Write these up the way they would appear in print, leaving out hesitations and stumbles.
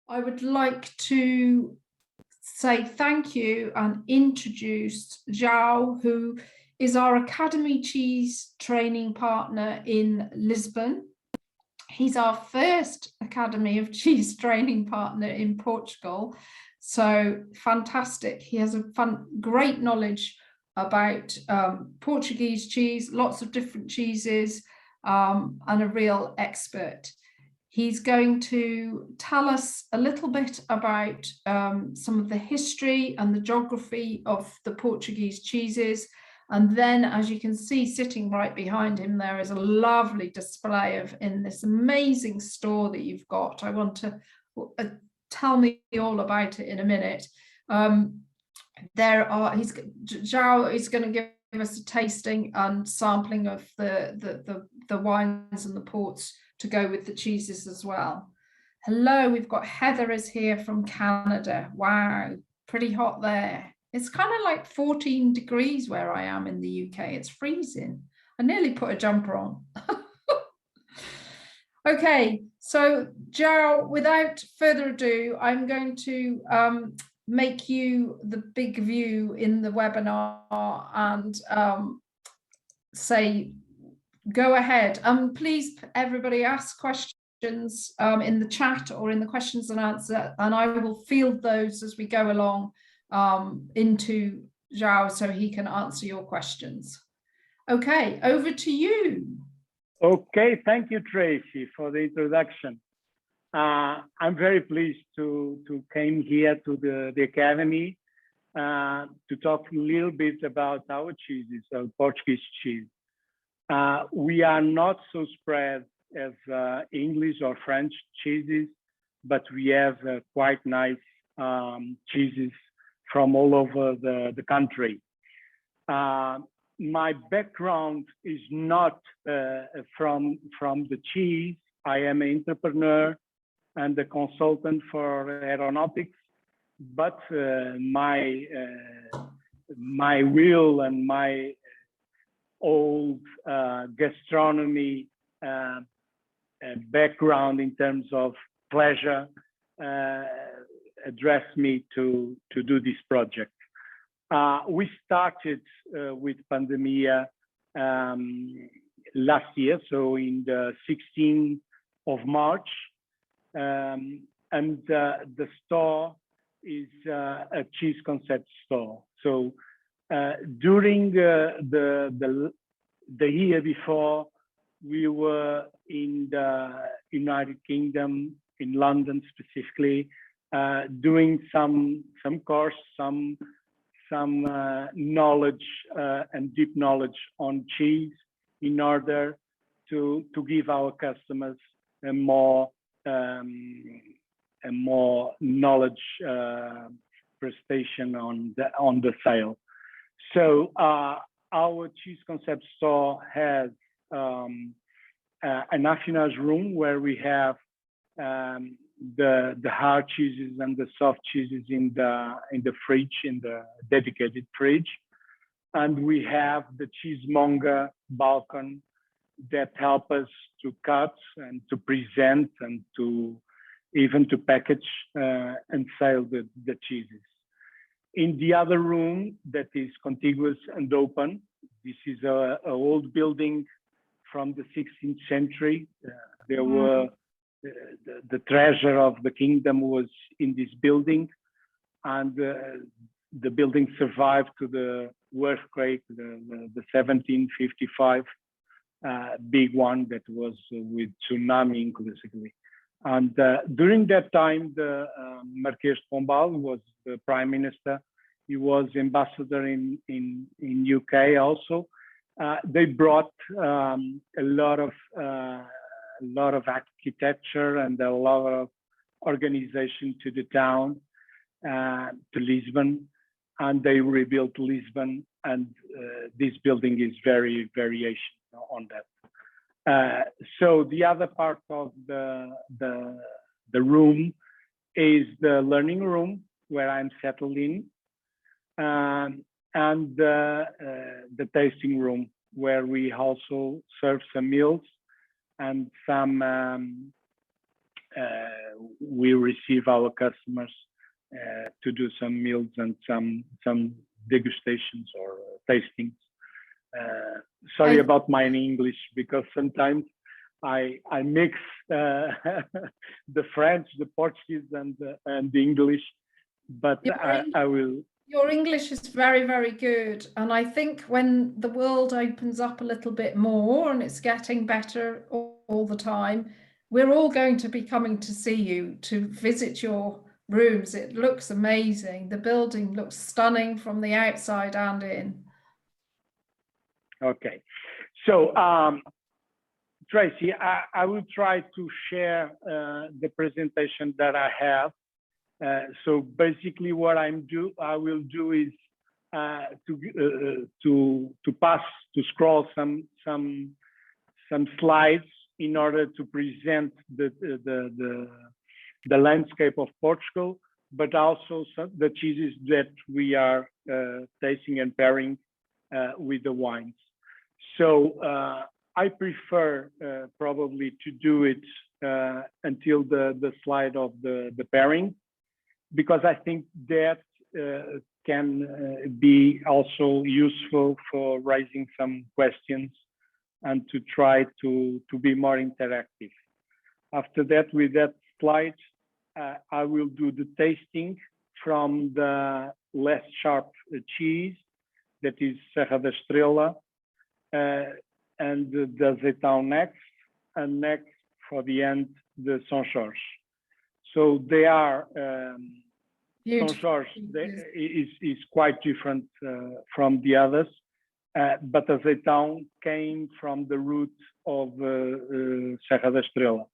I would like to say thank you and introduce Joao, who is our Academy Cheese training partner in Lisbon. He's our first Academy of Cheese training partner in Portugal. So fantastic. He has a great knowledge about Portuguese cheese, lots of different cheeses, and a real expert. He's going to tell us a little bit about some of the history and the geography of the Portuguese cheeses. And then, as you can see, sitting right behind him, there is a lovely display in this amazing store that you've got. I want to tell me all about it in a minute. Joao is going to give us a tasting and sampling of the wines and the ports to go with the cheeses as well. Hello, we've got Heather is here from Canada. Wow, pretty hot there. It's kind of like 14 degrees where I am in the UK. It's freezing. I nearly put a jumper on. Okay, so Joao, without further ado, I'm going to make you the big view in the webinar and say, go ahead. Please, everybody, ask questions in the chat or in the questions and answer, and I will field those as we go along into Joao so he can answer your questions. Okay, over to you. Okay, thank you, Tracy, for the introduction. I'm very pleased to came here to the Academy to talk a little bit about our cheeses, our Portuguese cheese. We are not so spread as English or French cheeses, but we have quite nice cheeses from all over the country. My background is not from the cheese. I am an entrepreneur and a consultant for aeronautics, but my will and my old gastronomy background in terms of pleasure addressed me to do this project. We started with Pandemia last year, so in the 16th of March, and the store is a cheese concept store. So during the year before, we were in the United Kingdom, in London specifically, doing some course, some knowledge and deep knowledge on cheese in order to give our customers a more knowledge prestation on the sale. So our cheese concept store has an affinage room where we have the hard cheeses and the soft cheeses in the fridge, in the dedicated fridge, and we have the cheesemonger balcony that help us to cut and to present and to even to package and sell the cheeses. In the other room that is contiguous and open, this is an old building from the 16th century. There were the treasure of the kingdom was in this building, and the building survived to the earthquake, the 1755 big one that was with tsunami inclusively. And during that time, the Marquês de Pombal was the prime minister. He was ambassador in UK also. They brought a lot of architecture and a lot of organization to the town, to Lisbon, and they rebuilt Lisbon, and this building is very variation on that. So the other part of the room is the learning room where I'm settled in, and the tasting room where we also serve some meals and some we receive our customers to do some meals and some degustations or tastings. Sorry about my English, because sometimes I mix the French, the Portuguese, and the English, but I will. Your English is very, very good. And I think when the world opens up a little bit more, and it's getting better all the time, we're all going to be coming to see you, to visit your rooms. It looks amazing. The building looks stunning from the outside and in. Okay. So, Tracy, I will try to share the presentation that I have. So basically, what I will do is to scroll some slides in order to present the landscape of Portugal, but also the cheeses that we are tasting and pairing with the wines. So I prefer probably to do it until the slide of the pairing, because I think that can be also useful for raising some questions and to try to be more interactive. After that, with that slide, I will do the tasting from the less sharp cheese, that is Serra da Estrela, and the Azeitao next, and next for the end, the São Jorge. So they are, São Jorge is quite different from the others, but Azeitao came from the root of Serra da Estrela.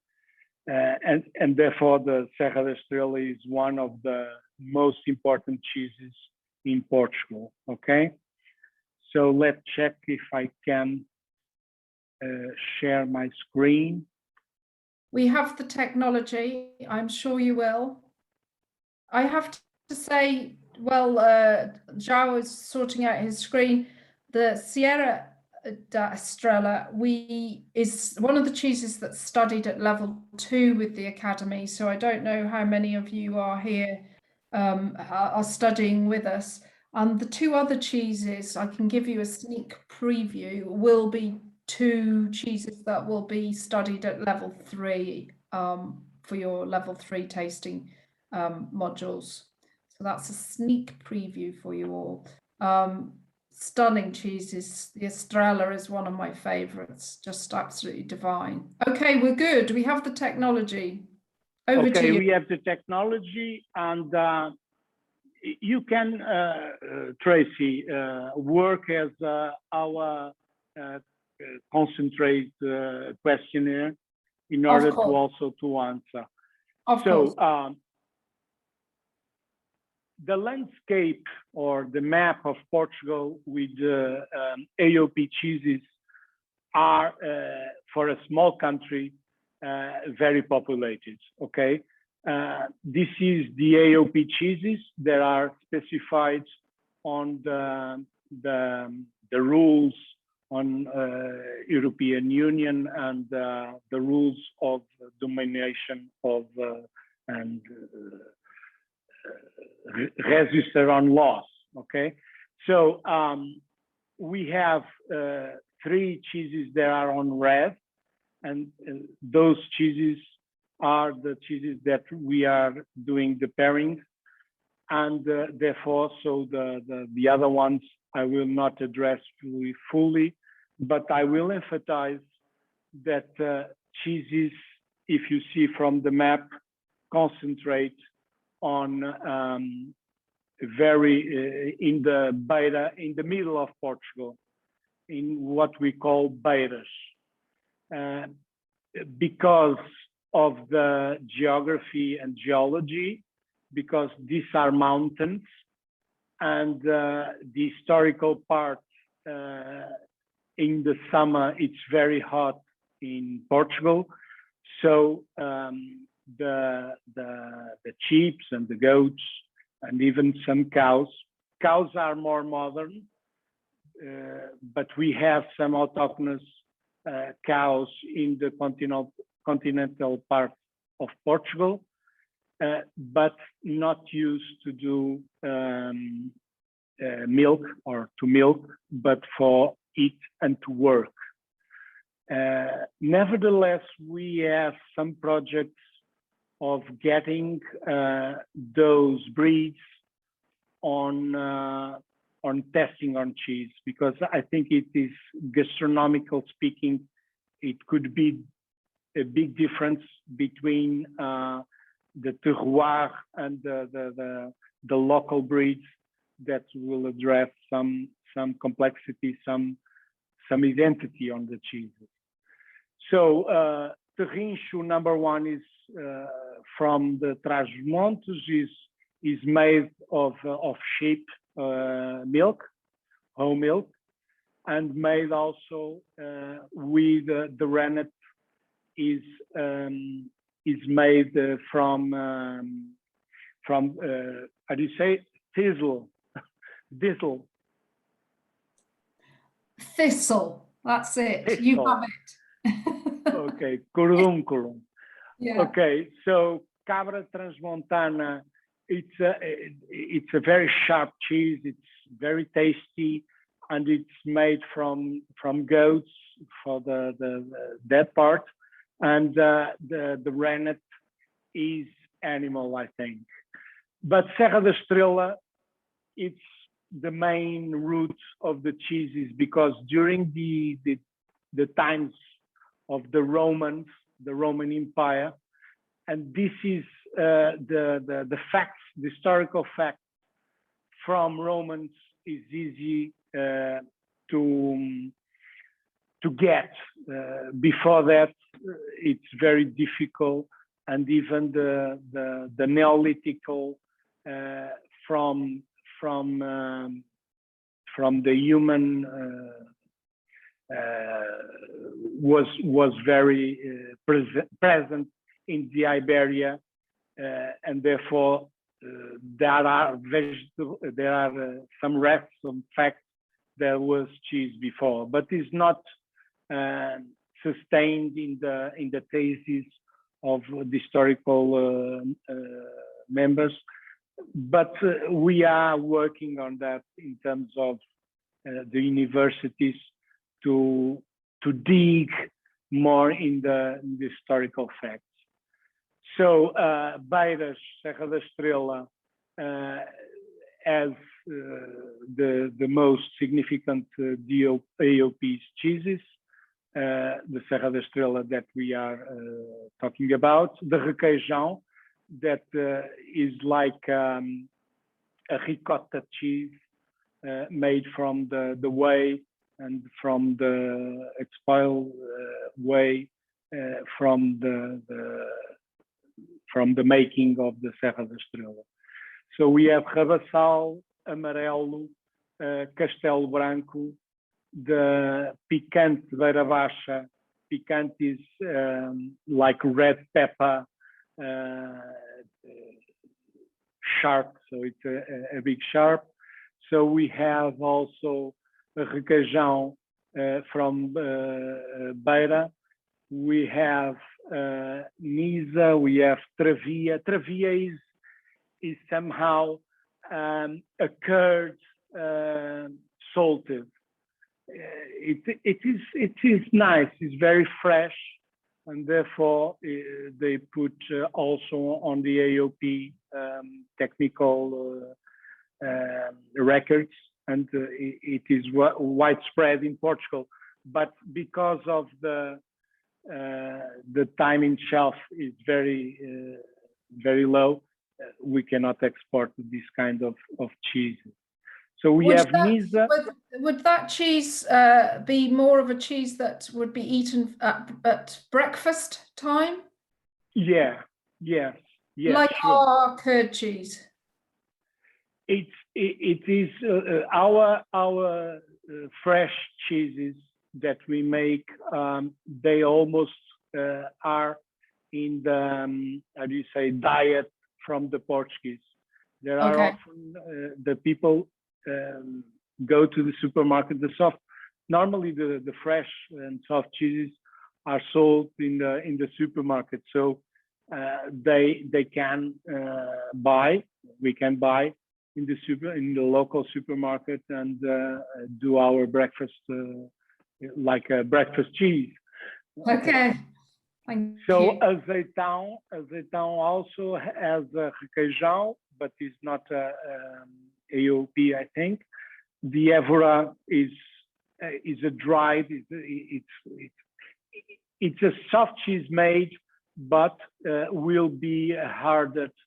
And therefore the Serra da Estrela is one of the most important cheeses in Portugal, okay? So let's check if I can share my screen. We have the technology, I'm sure you will. I have to say, well, Joao is sorting out his screen. The Serra da Estrela is one of the cheeses that's studied at level 2 with the Academy. So I don't know how many of you are here, are studying with us. The two other cheeses, I can give you a sneak preview, will be 2 cheeses that will be studied at level 3 for your level 3 tasting modules. So that's a sneak preview for you all. Stunning cheeses. The Estrella is one of my favorites, just absolutely divine. Okay, we're good. We have the technology. Over to you. We have the technology, and you can, Tracy, work as our concentrate questionnaire in order to also to answer. Of course. The landscape or the map of Portugal with AOP cheeses are, for a small country, very populated, okay? This is the AOP cheeses that are specified on the rules on European Union and the rules of domination of and register on laws, okay? So we have 3 cheeses that are on red, and those cheeses are the cheeses that we are doing the pairing, and therefore, so the other ones I will not address fully, but I will emphasize that cheeses, if you see from the map, concentrate on very in the Beira, in the middle of Portugal, in what we call Beiras, because of the geography and geology, because these are mountains, and the historical part in the summer it's very hot in Portugal, so the sheep and the goats and even some cows are more modern, but we have some autochthonous cows in the continental part of Portugal, but not used to do milk or to milk, but for eat and to work. Nevertheless, we have some projects of getting those breeds on testing on cheese, because I think it is, gastronomical speaking, it could be a big difference between the terroir and the local breeds that will address some complexity, some identity on the cheeses. So Terrincho number one is from the Trás-os-Montes, is made of sheep milk, whole milk, and made also with the rennet is made from how do you say, thistle. Thistle, that's it. Thistle. You have it. Okay, currunculum. Yeah. Okay, so Cabra Transmontana, it's a very sharp cheese. It's very tasty, and it's made from goats for that part, and the rennet is animal, I think. But Serra da Estrela, it's the main root of the cheeses, because during the times of the Roman Empire, and this is the facts, the historical facts from Romans is easy to get. Before that, it's very difficult, and even the Neolithical from the human was very present in the Iberia, and therefore there are some rests, some facts there was cheese before, but it's not sustained in the thesis of the historical members. But we are working on that in terms of the universities to dig more in the historical facts. So Beiras, Serra da Estrela, as the most significant AOP cheeses, the Serra da Estrela that we are talking about, the requeijão, that is like a ricotta cheese made from the whey and from the expelled whey from the making of the Serra da Estrela. So we have Rabassal, Amarelo, Castelo Branco, the Picante Beira Baixa. Picante is like red pepper, sharp, so it's a big sharp. So we have also a requeijão from Beira. We have Nisa, we have Travia. Travia is somehow a curd salted. It is nice, it's very fresh, and therefore they put also on the AOP technical records, and it is widespread in Portugal. But because of the time in shelf is very low, we cannot export this kind of cheese. So we have Nisa. Would that cheese be more of a cheese that would be eaten at breakfast time? Yeah, yes, like sure. Our curd cheese. It is our fresh cheeses that we make. They almost are in the how do you say, diet from the Portuguese. There are often the people go to the supermarket, the soft, normally the fresh and soft cheeses are sold in the supermarket. So they can buy, we can buy in the local supermarket and do our breakfast like a breakfast cheese. Okay. Thank So you. Azeitao also has a requeijão, but it's not a AOP, I think. The Évora is a dried. It's a soft cheese made, but will be hardened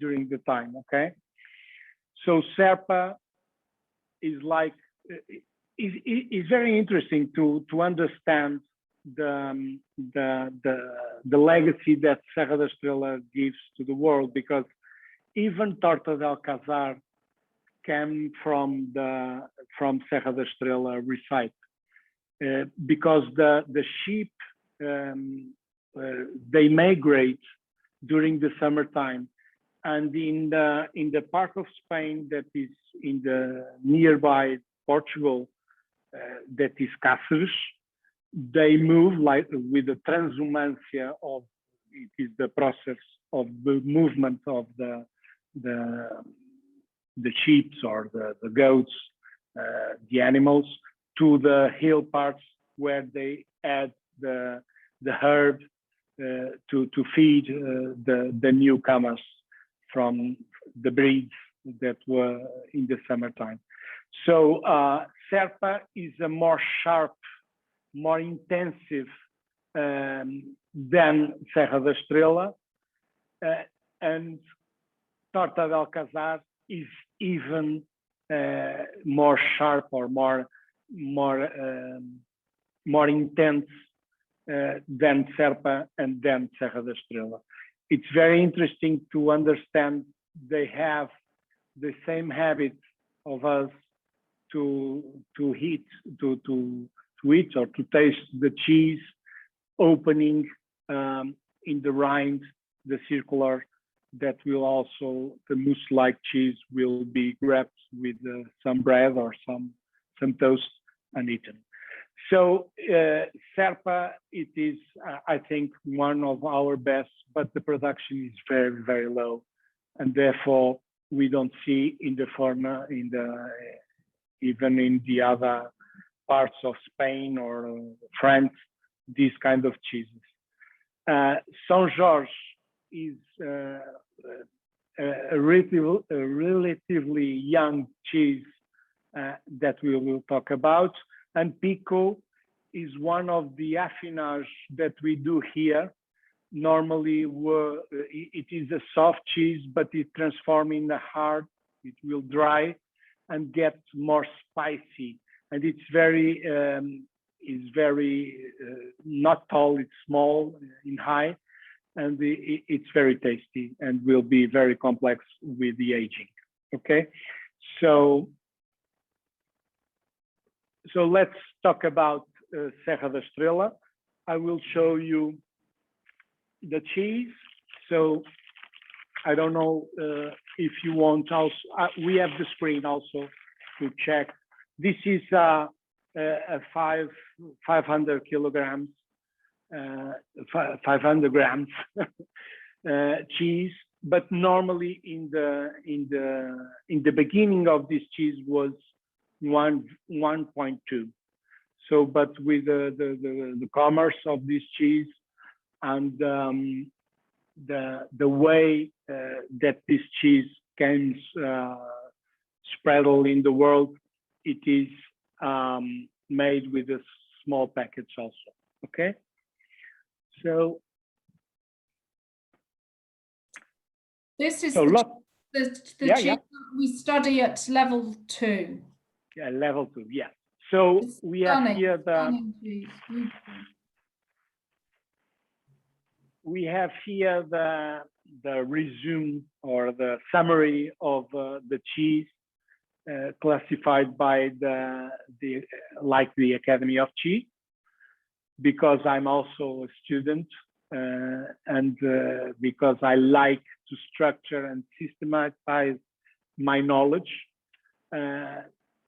during the time. Okay. So Serpa is like is very interesting to understand the legacy that Serra da Estrela gives to the world, because even Torta del Casar came from Serra da Estrela recite, because the sheep they migrate during the summertime, and in the part of Spain that is in the nearby Portugal, that is Cáceres, they move like with the transhumancia of, it is the process of the movement of the sheep or the goats, the animals, to the hill parts where they add the herb to feed the newcomers from the breeds that were in the summertime. So Serpa is a more sharp, more intensive than Serra da Estrela, and Torta del Casar is even more sharp or more intense than Serpa and then Serra da Estrela. It's very interesting to understand they have the same habit of us to eat or to taste the cheese opening in the rind, the circular, that will also, the mousse-like cheese will be grabbed with some bread or some toast and eaten. So Serpa, it is, I think, one of our best, but the production is very, very low. And therefore, we don't see in the former, even in the other parts of Spain or France, these kind of cheeses. São Jorge is a relatively young cheese that we will talk about. And Pico is one of the affinage that we do here. Normally, it is a soft cheese, but it transforms in a hard, it will dry and get more spicy. And it's very not tall, it's small in height, and it's very tasty and will be very complex with the aging. Okay, so let's talk about Serra da Estrela. I will show you the cheese. So I don't know if you want also, we have the screen also to check. This is a 500 kilograms, 500 grams cheese. But normally in the beginning of this cheese was 1.2. So, but with the commerce of this cheese and the way that this cheese can spread all in the world, it is made with a small package also. Okay, so this is so the cheese we study at level 2. Yeah, level 2. Yeah. So we have here the resume or the summary of the cheese classified by the Academy of Cheese, because I'm also a student and because I like to structure and systematize my knowledge.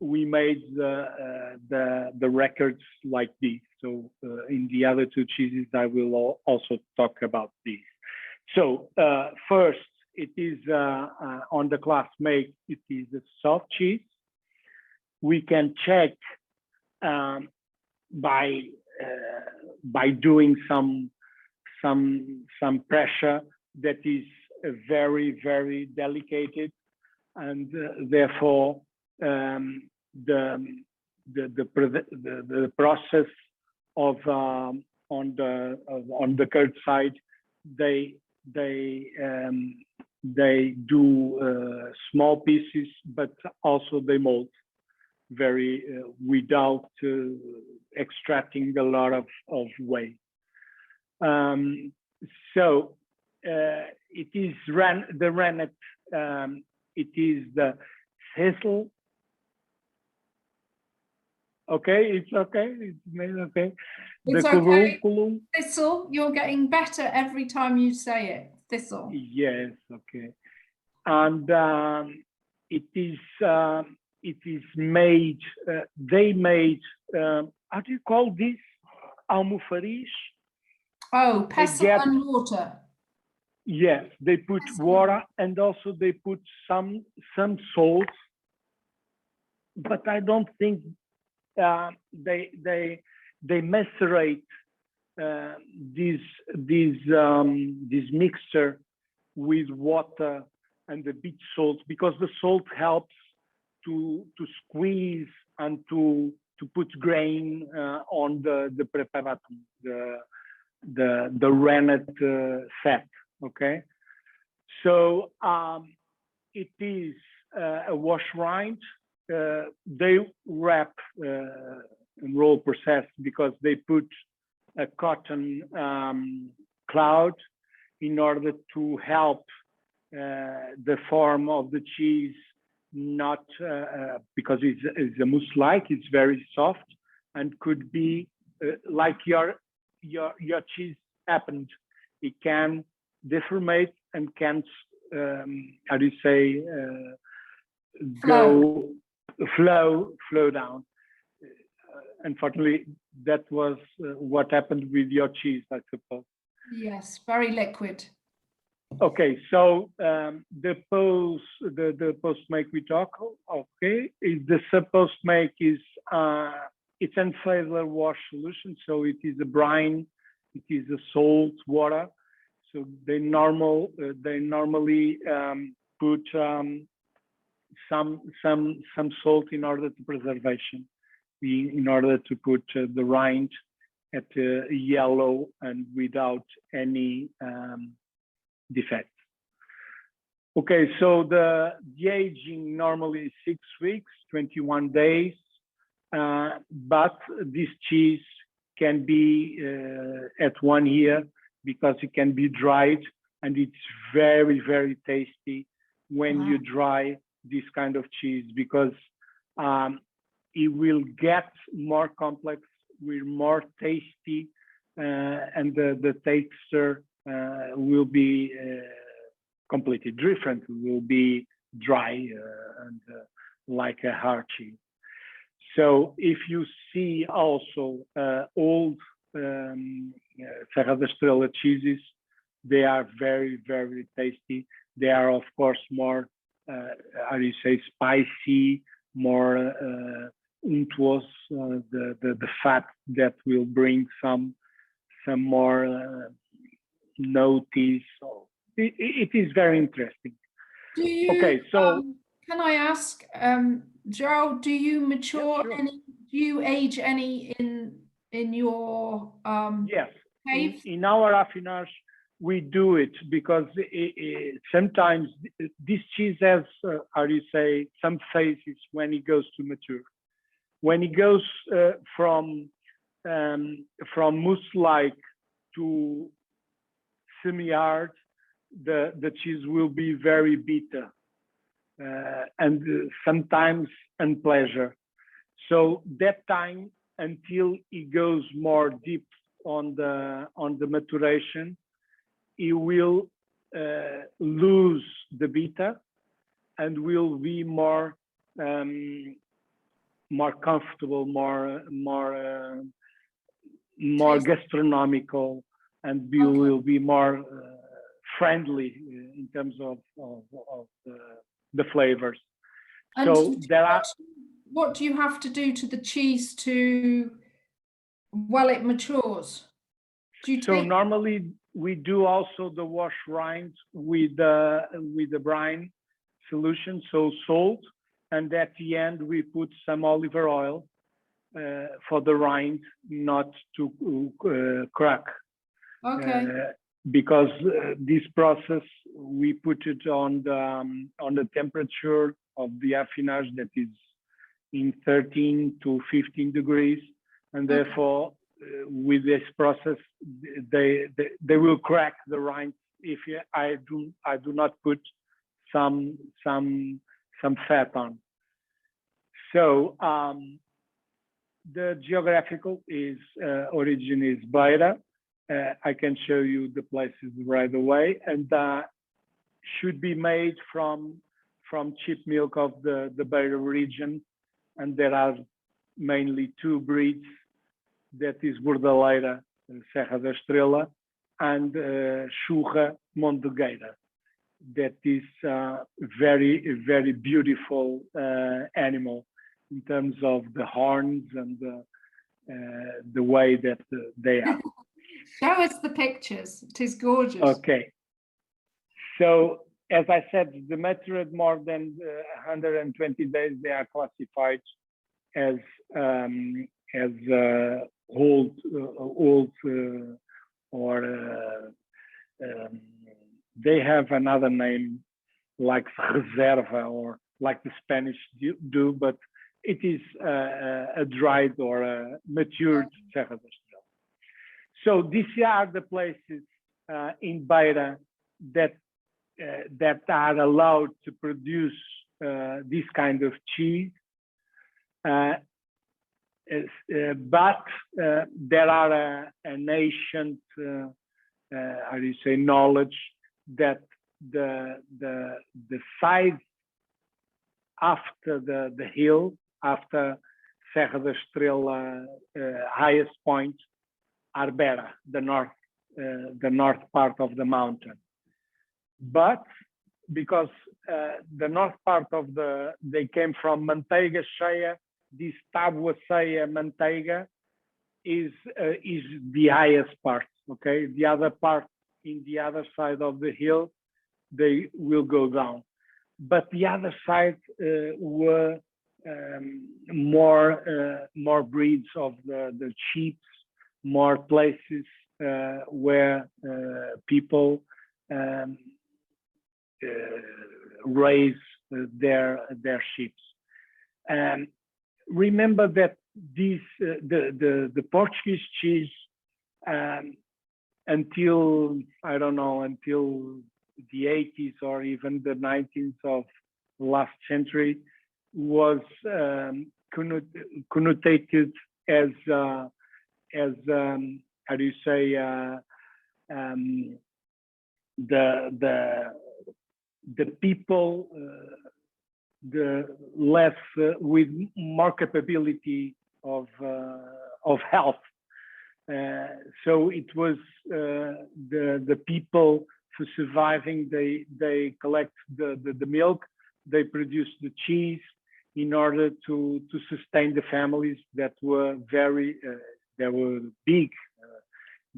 we made the records like this. So in the other two cheeses, I will also talk about this. So first, it is on the class make, it is a soft cheese. We can check by doing some pressure that is very, very delicate, and therefore the process of on the curd side, they do small pieces, but also they mold very without extracting a lot of whey. So it is the rennet. It is the thistle. Okay, it's okay. It's made okay. It's the okay. curriculum. Thistle, you're getting better every time you say it. Thistle. Yes, okay. And it is made. They made. How do you call this? Almofariz. Oh, pestle and water. Yes, they put water, and also they put some salt, but I don't think they macerate this mixture with water and the beach salt, because the salt helps to squeeze and to put grain on the preparatum, the rennet fat. Okay, so it is a wash rind. They wrap and roll process because they put a cotton cloud in order to help the form of the cheese, not because it's a mousse-like, it's very soft and could be like your cheese happened. It can deformate and can how do you say flow down. Unfortunately, that was what happened with your cheese, I suppose. Yes, very liquid. Okay, so the post make we talk. Okay, the post make is it's unflavor wash solution, so it is a brine, it is a salt water. So they normally put some salt in order to preservation, in order to put the rind at yellow and without any defects. Okay, so the aging normally is 6 weeks, 21 days, but this cheese can be at 1 year, because it can be dried, and it's very, very tasty when you dry this kind of cheese, because it will get more complex, with more tasty, and the texture will be completely different. It will be dry and like a hard cheese. So if you see also old Serra da Estrela cheeses, they are very, very tasty. They are, of course, more, how do you say, spicy, more unctuous, the fat that will bring some more notice. So it is very interesting. Do you, okay, so can I ask, Joao, do you mature any? Do you age any in your yes, cave? in our affinage we do it, because sometimes this cheese has, how do you say, some phases when it goes to mature. When it goes from mousse-like to semi-hard, the cheese will be very bitter and sometimes unpleasant. So that time, until it goes more deep on the maturation, it will lose the bitter and will be more more comfortable, more gastronomical, and will be more friendly in terms of the flavors. And so there are. What do you have to do to the cheese while it matures? So normally we do also the wash rinds with the brine solution, so salt, and at the end we put some olive oil for the rind not to crack. Okay. Because this process we put it on the temperature of the affinage that is in 13 to 15 degrees, and therefore with this process they will crack the rind if I do not put some fat on. So the geographical origin is Beira. I can show you the places right away, and should be made from cheap milk of the Beira region, and there are mainly two breeds. That is Bordaleira, Serra da Estrela, and Churra Mondegueira. That is very, very beautiful animal in terms of the horns and the way that they are. Show us the pictures. It is gorgeous. Okay. So as I said, the matured more than 120 days, they are classified as old, or they have another name like reserva or like the Spanish do, but it is a dried or a matured Serra da Estrela. So these are the places in Beira that are allowed to produce this kind of cheese. But there are an ancient, how do you say, knowledge that the side after the hill, after Serra da Estrela highest point, are better, the north part of the mountain. But because the north part of they came from manteiga cheia, this tábua cheia manteiga is the highest part, okay? The other part in the other side of the hill, they will go down. But the other side were more breeds of the sheep, more places where people raise their sheep. Remember that the Portuguese cheese until I don't know, until the 80s or even the 19th of last century was connotated as how do you say, the people the less with more capability of health. So it was the people for surviving. They collect the milk, they produce the cheese in order to sustain the families that were very big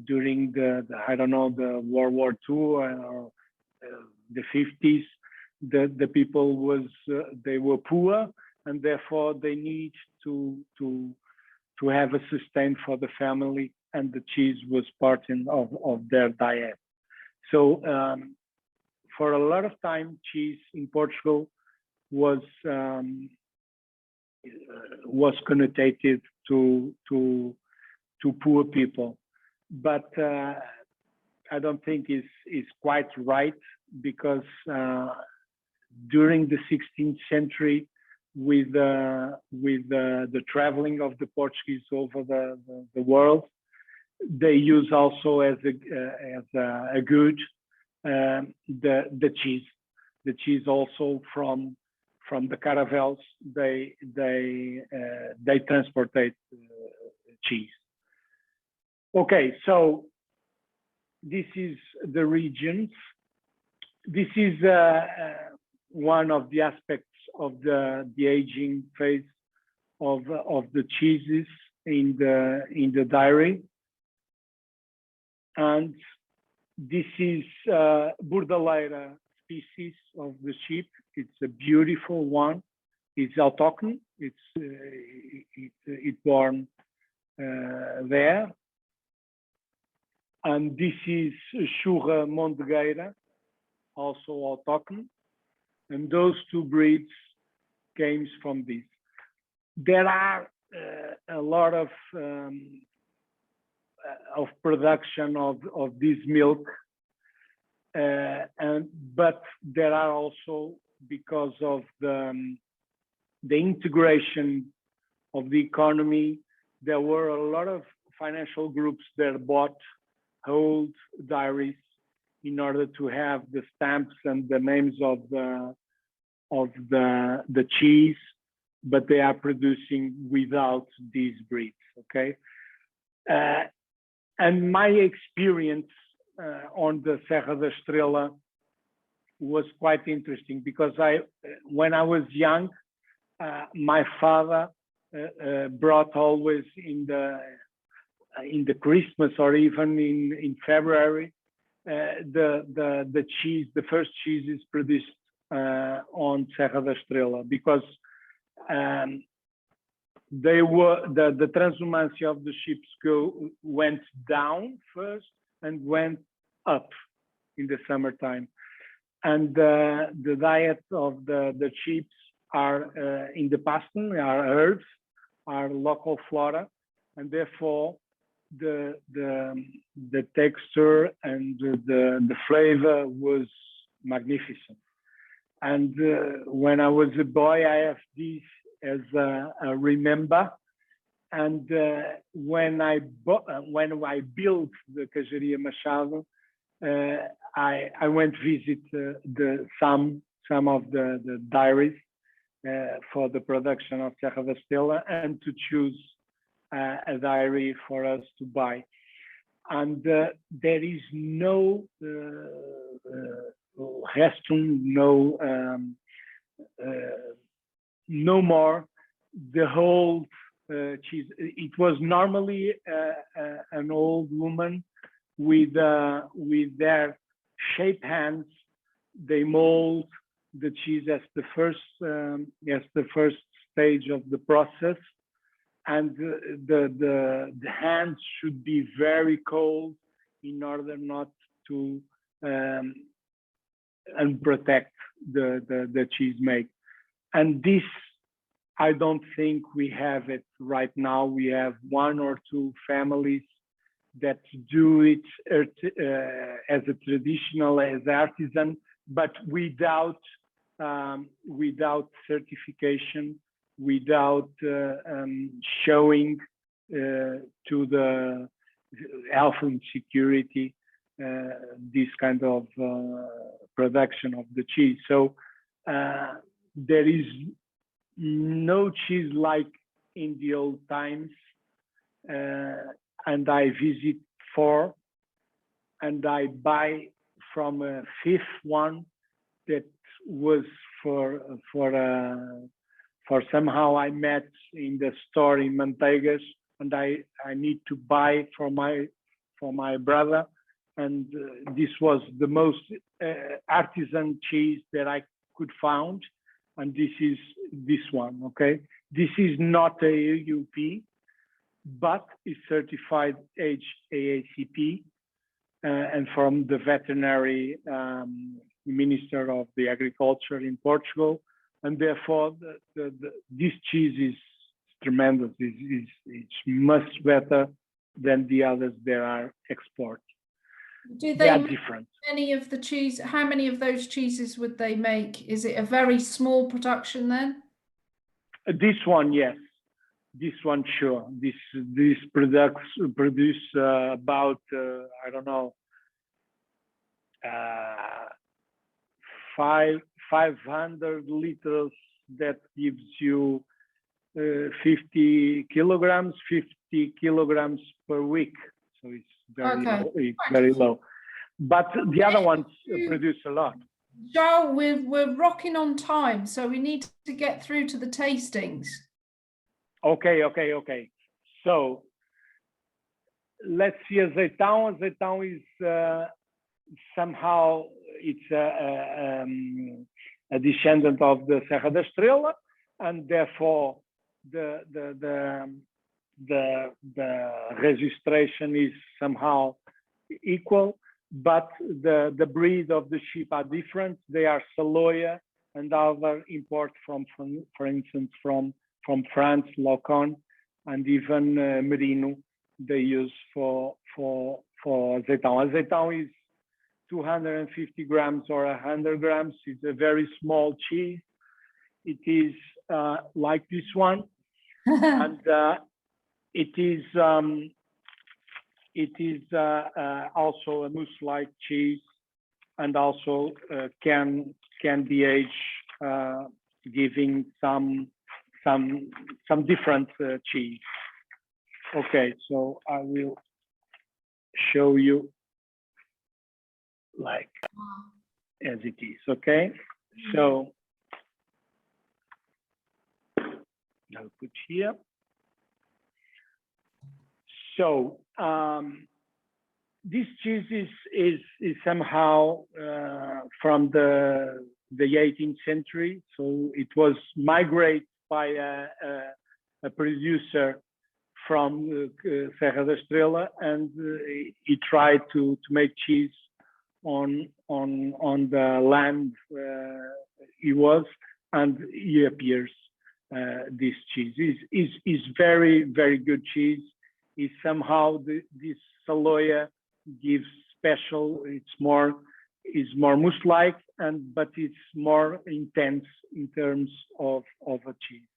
during the I don't know, the World War II or the 50s. The people they were poor, and therefore they need to have a sustain for the family, and the cheese was part of their diet. So for a lot of time, cheese in Portugal was connotated to poor people, but I don't think is quite right, because during the 16th century, with the traveling of the Portuguese over the world, they use also as a good the cheese also from from the caravels, they transportate cheese. Okay, so this is the regions. This is one of the aspects of the aging phase of the cheeses in the dairy. And this is Bordaleira species of the sheep. It's a beautiful one. It's autochthon. It's born there. And this is Churra Mondegueira, also autochthon. And those two breeds came from this. There are a lot of production of this milk, but there are also, because of the integration of the economy, there were a lot of financial groups that bought old dairies in order to have the stamps and the names of the cheese, but they are producing without these breeds. Okay, and my experience on the Serra da Estrela was quite interesting, because when I was young, my father brought always in the Christmas or even in February the cheese, the first cheeses produced on Serra da Estrela, because they were the transhumancy of the sheep went down first and went up in the summertime, and the diet of the sheep are in the pasture, are herbs, are local flora, and therefore the texture and the flavor was magnificent. And when I was a boy, I have this as a remember. And when I built the Cajaria Machado, I went visit some of the dairies for the production of Serra da Estrela, and to choose a dairy for us to buy. And there is no restaurant, no more the whole cheese. It was normally an old woman with their shaped hands. They mold the cheese as the first stage of the process, and the hands should be very cold in order not to unprotect the cheese make. And this, I don't think we have it right now. We have one or two families that do it as a traditional, as artisan, but without certification, without showing to the health and security this kind of production of the cheese. So there is no cheese like in the old times, and I visit 4, and I buy from a 5th one that was for somehow I met in the store in Manteigas, and I need to buy for my brother, and this was the most artisan cheese that I could find, and this is this one. Okay, this is not a AUP, but is certified HACCP, and from the veterinary minister of the agriculture in Portugal, and therefore this cheese is tremendous. It's much better than the others that are export. They are different. Any of the cheese? How many of those cheeses would they make? Is it a very small production then? This one, yes. This one, sure. This produce about I don't know, 500 liters that gives you 50 kilograms, 50 kilograms per week. So it's very low, it's very low. But the other ones produce a lot. Joao, we're rocking on time, so we need to get through to the tastings. Okay. So let's see Azeitao. Azeitao is somehow it's a descendant of the Serra da Estrela, and therefore the registration is somehow equal, but the breed of the sheep are different. They are Saloia and other import from for instance, from France, Locon, and even Merino they use for Azeitao. Azeitao is 250 grams or 100 grams. It's a very small cheese. It is like this one, and it is also a mousse-like cheese, and also can be aged, giving some different cheese. Okay, so I will show you like as it is. Okay, so I'll put here. So this cheese is somehow from the 18th century. So it was migrated by a producer from Serra da Estrela, and he tried to make cheese on the land he was, and he appears. This cheese is very, very good cheese. Is somehow this Saloia gives special. It's more mousse-like, but it's more intense in terms of a cheese.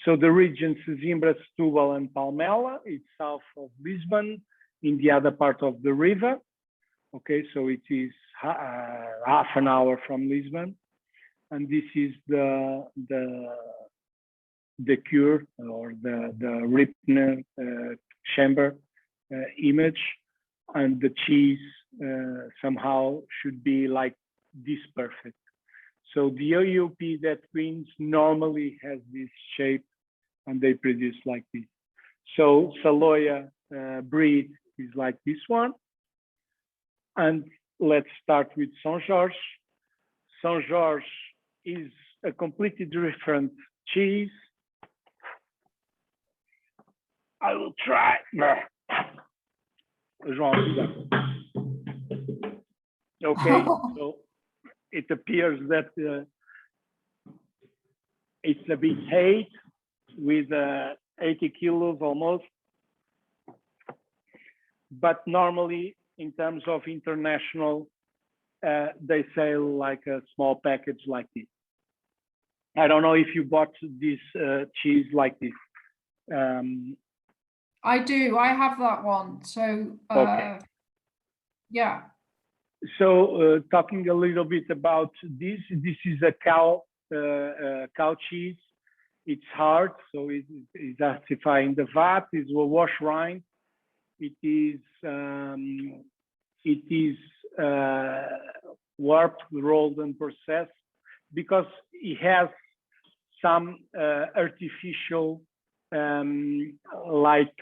So the region Sesimbra, Setúbal, and Palmela is south of Lisbon, in the other part of the river. Okay, so it is half an hour from Lisbon, and this is the cure or the written chamber image, and the cheese somehow should be like this perfect. So the OUP that wins normally has this shape, and they produce like this. So Saloia breed is like this one. And let's start with São Jorge. São Jorge is a completely different cheese. I will try. João, okay, so it appears that it's a bit hate with 80 kilos almost. But normally, in terms of international, they sell like a small package like this. I don't know if you bought this cheese like this. I do. I have that one. So okay. Yeah. So talking a little bit about this is a cow cheese. It's hard, so it is acidified in the vat. It's a wash rind. It is warped, rolled, and processed because it has some artificial like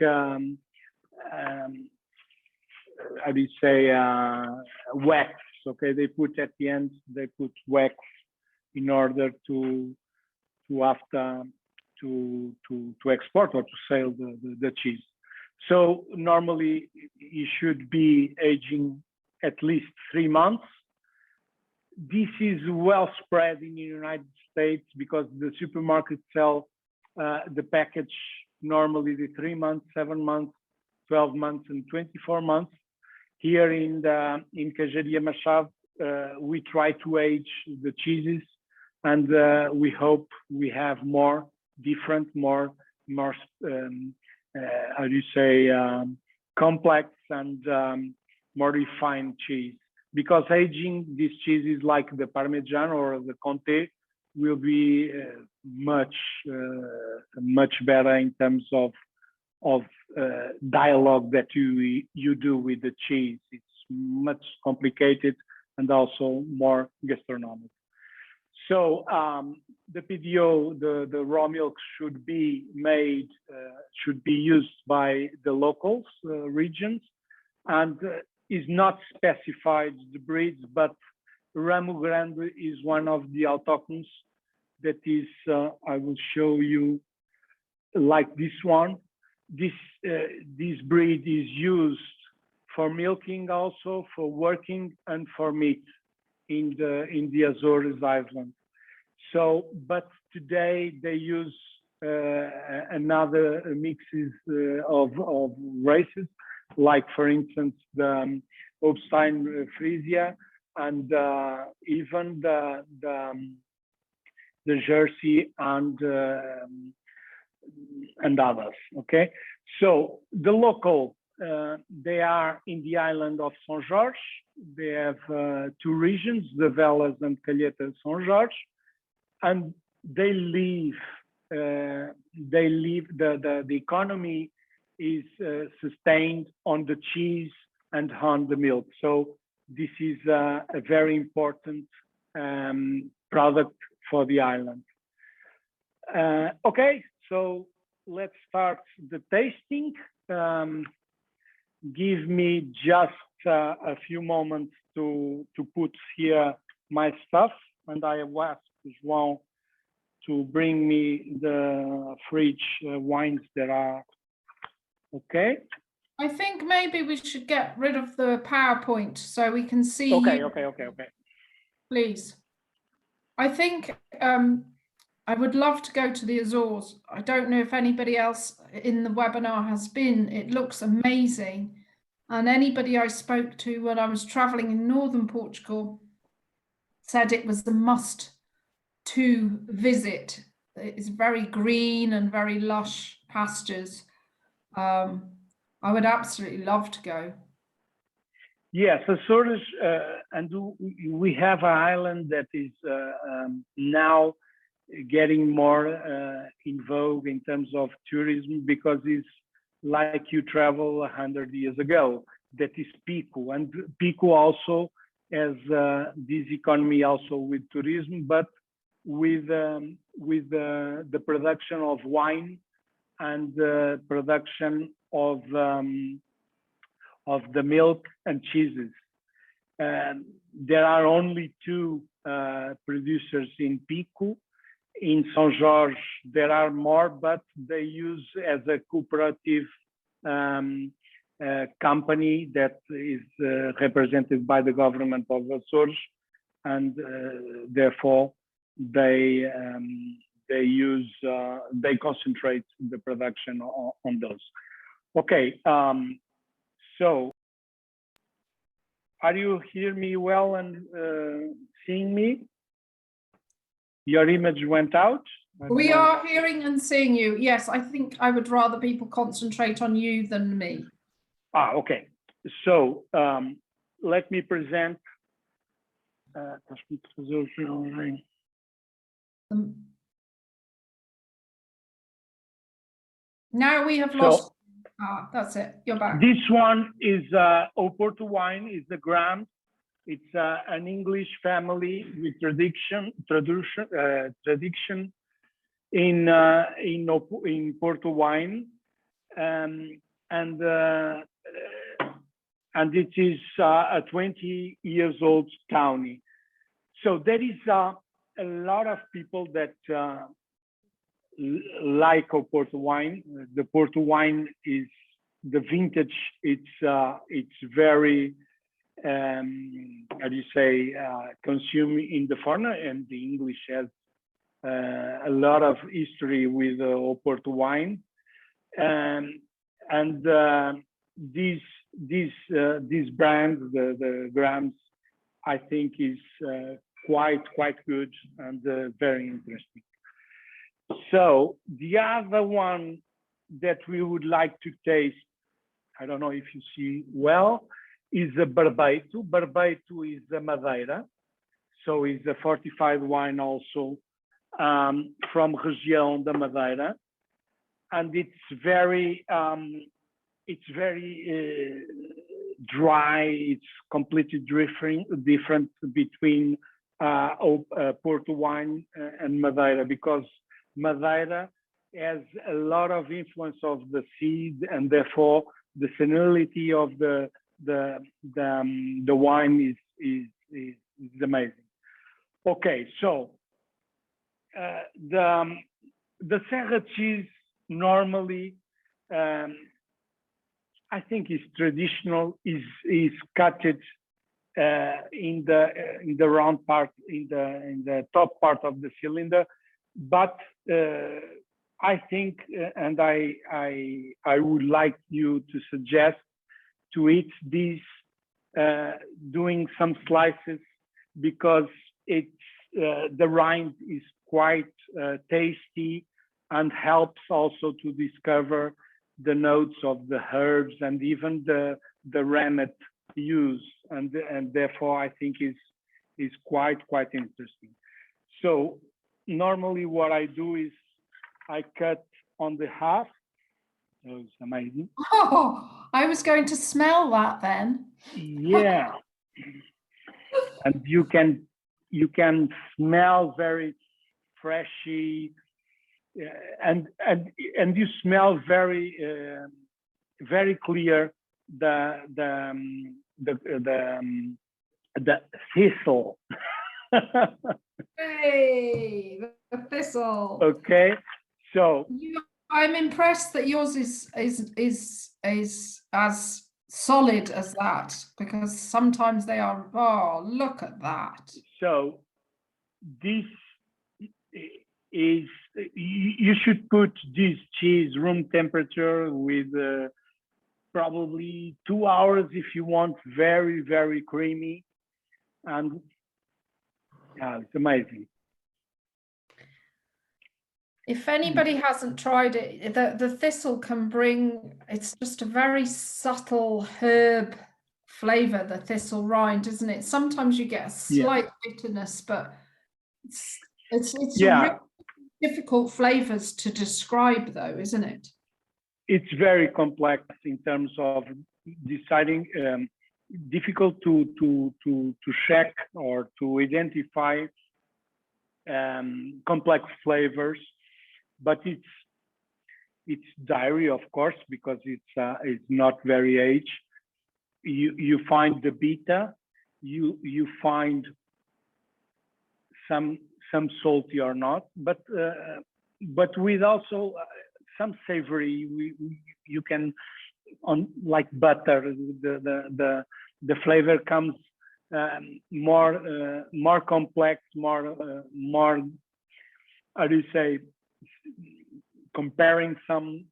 how do you say wax? Okay, they put at the end. They put wax in order to export or to sell the cheese. So normally you should be aging at least 3 months. This is well spread in the United States because the supermarkets sell the package normally the 3 months, 7 months, 12 months, and 24 months. Here in Cajaria Machado, we try to age the cheeses, and we hope we have more different, more how do you say, complex and more refined cheese. Because aging this cheese is like the Parmesan or the Comté. will be much better in terms of dialogue that you do with the cheese. It's much complicated and also more gastronomic. So the PDO, the raw milk should be made, should be used by the locals, regions, and is not specified the breeds, but Ramo Grande is one of the autochthons that is, I will show you, like this one. This breed is used for milking, also for working, and for meat in the Azores Island. So, but today they use another mixes of races, like for instance the Holstein Frisia and even the Jersey and others. Okay, so the local they are in the island of São Jorge. They have two regions, the Velas and Calheta São Jorge, and they live. The economy is sustained on the cheese and on the milk. So this is a very important product for the island. Okay, so let's start the tasting. Give me just a few moments to put here my stuff, and I will ask João to bring me the fridge wines that are okay. I think maybe we should get rid of the PowerPoint so we can see Okay, you. okay. Please. I think I would love to go to the Azores. I don't know if anybody else in the webinar has been. It looks amazing. And anybody I spoke to when I was traveling in northern Portugal said it was the must to visit. It's very green and very lush pastures. I would absolutely love to go. Yes, Azores, and we have an island that is now getting more in vogue in terms of tourism, because it's like you travel 100 years ago. That is Pico, and Pico also has this economy also with tourism, but with the production of wine and the production of the milk and cheeses. There are only two producers in Pico. In São Jorge, there are more, but they use as a cooperative company that is represented by the government of Azores, and therefore they concentrate the production on those. Okay, so are you hearing me well and seeing me? Your image went out. We are hearing and seeing you. Yes, I think I would rather people concentrate on you than me. Okay. So let me present. Now we have lost. That's it. You're back. This one is Porto wine. Is the Graham. It's an English family with tradition in Porto wine, and it is a 20 years old Tawny. So there is a lot of people that like Porto wine. The Porto wine is the vintage. It's very how do you say, consumed in the foreigner, and the English has a lot of history with Porto wine, and these brands, the Grams, I think is quite good and very interesting. So the other one that we would like to taste, I don't know if you see well, is a Barbeito. Barbeito is a Madeira, so it's a fortified wine also from Região da Madeira, and it's very dry. It's completely different between Porto wine and Madeira, because Madeira has a lot of influence of the seed, and therefore the salinity of the wine is amazing. Okay, so the Serra cheese normally, I think, is traditional. Is cut it in the round part, in the top part of the cylinder, but I think, and I would like you to suggest to eat this doing some slices, because it's the rind is quite tasty and helps also to discover the notes of the herbs and even the rennet use, and therefore I think is quite interesting. So normally what I do is I cut on the half. Oh, it's amazing. Oh, I was going to smell that then. Yeah. And you can smell very freshy, and you smell very clear the thistle. Hey, the thistle. Okay, so I'm impressed that yours is as solid as that, because sometimes they are. Oh, look at that. So this is, you should put this cheese room temperature with probably 2 hours if you want very creamy, and yeah, it's amazing. If anybody hasn't tried it, the thistle can bring, it's just a very subtle herb flavor, the thistle rind, isn't it? Sometimes you get a slight bitterness, but it's really difficult flavors to describe though, isn't it? It's very complex in terms of deciding, difficult to check or to identify complex flavors, but it's dairy, of course, because it's not very aged. You find the beta, you find some salty or not, but with also some savory. You can, on like butter, the flavor comes more complex, more how do you say, comparing some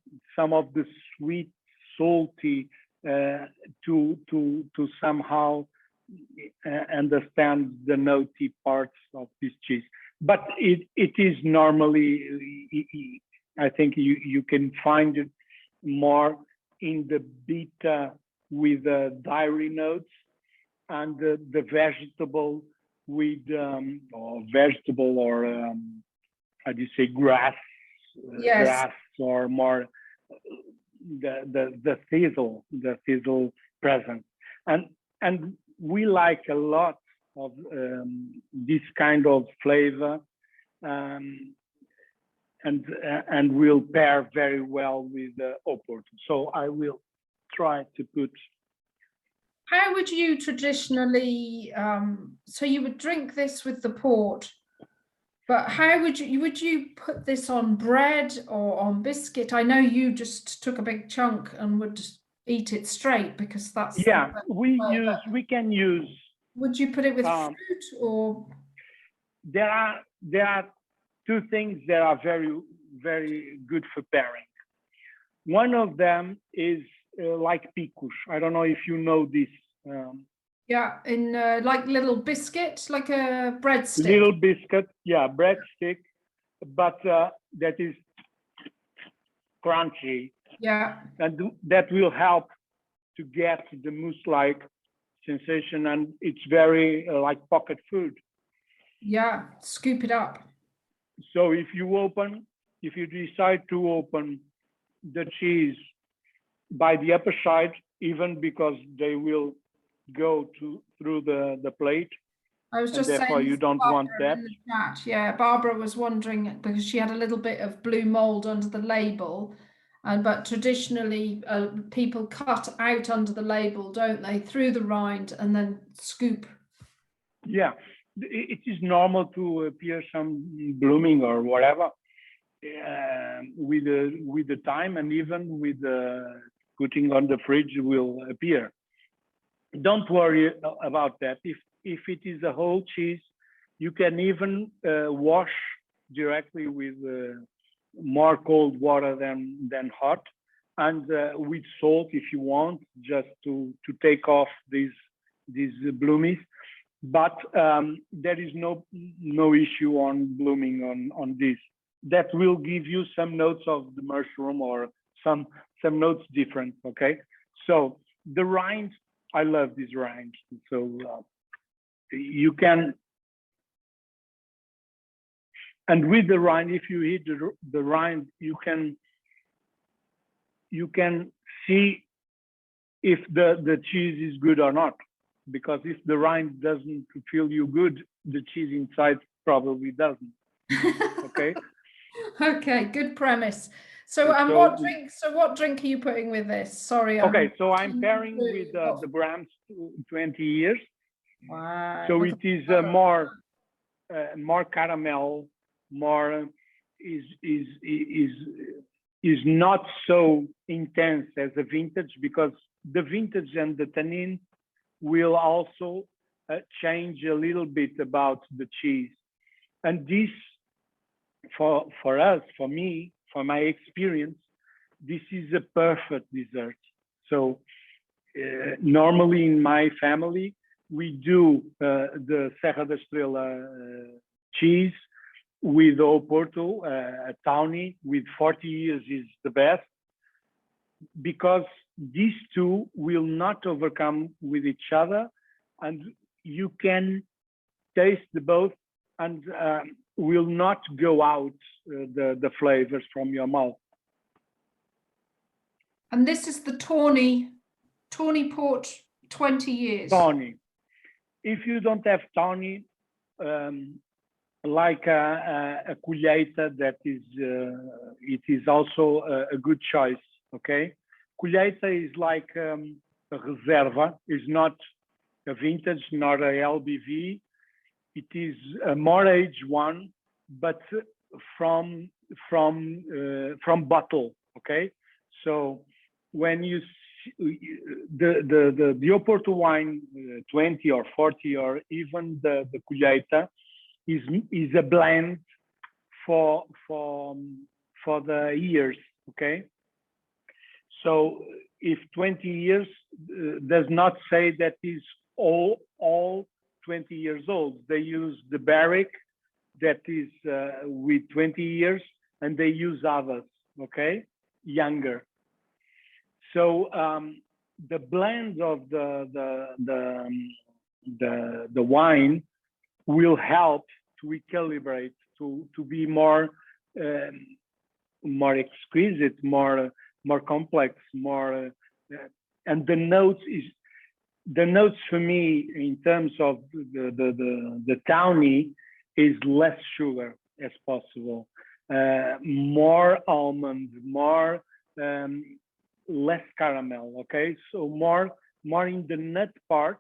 of the sweet, salty to somehow understand the nutty parts of this cheese. But it is normally, I think you can find it more in the beta with the dairy notes, and the vegetable with or vegetable, or how do you say, grass, grass, or more the thistle present, and we like a lot of this kind of flavor, and will pair very well with Oporto. So I will try to put. How would you traditionally, so you would drink this with the port, but how would you put this on bread or on biscuit? I know you just took a big chunk and would eat it straight, because that's we can use. Would you put it with fruit, or? There are two things that are very good for pairing. One of them is like picos. I don't know if you know this. In like little biscuit, like a breadstick. Little biscuit, breadstick, but that is crunchy. Yeah. And that will help to get the mousse-like sensation, and it's very like pocket food. Yeah, scoop it up. So if you decide to open the cheese by the upper side, even because they will go through the plate, I was and just therefore saying you to don't want Barbara that. in the chat. Yeah, Barbara was wondering because she had a little bit of blue mold under the label, but traditionally people cut out under the label, don't they, through the rind and then scoop. Yeah, it is normal to appear some blooming or whatever with the time, and even with putting on the fridge will appear. Don't worry about that. If it is a whole cheese, you can even wash directly with more cold water than hot, and with salt if you want, just to take off these bloomies. But there is no issue on blooming on this. That will give you some notes of the mushroom or some notes different. Okay, so the rind, I love these rinds. So you can, and with the rind, if you hit the rind, you can see if the cheese is good or not. Because if the rind doesn't feel you good, the cheese inside probably doesn't. Okay. Okay, good premise. So, and what drink are you putting with this? Sorry. Okay, so I'm pairing with the Brahms 20 years. Wow. So it is more caramel, more is not so intense as a vintage, because the vintage and the tannin will also change a little bit about the cheese. And this, for us, for me, for my experience, this is a perfect dessert. So normally in my family, we do the Serra da Estrela cheese with Porto, Tawny with 40 years is the best, because these two will not overcome with each other, and you can taste both, and will not go out the flavors from your mouth. And this is the Tawny port, 20 years. Tawny. If you don't have Tawny, like a colheita, that is, it is also a good choice. Okay, colheita is like a reserva. It's not a vintage, not a LBV. It is a more aged one, but from bottle. Okay, so when you see the Oporto wine 20 or 40 or even the colheita is a blend for the years. Okay, so if 20 years does not say that is all 20 years old. They use the barrique that is with 20 years, and they use others, okay, younger. So the blend of the wine will help to recalibrate, to be more exquisite, more complex, more, and the notes for me in terms of the Tawny is less sugar as possible, more almond, more less caramel. Okay, so more in the nut part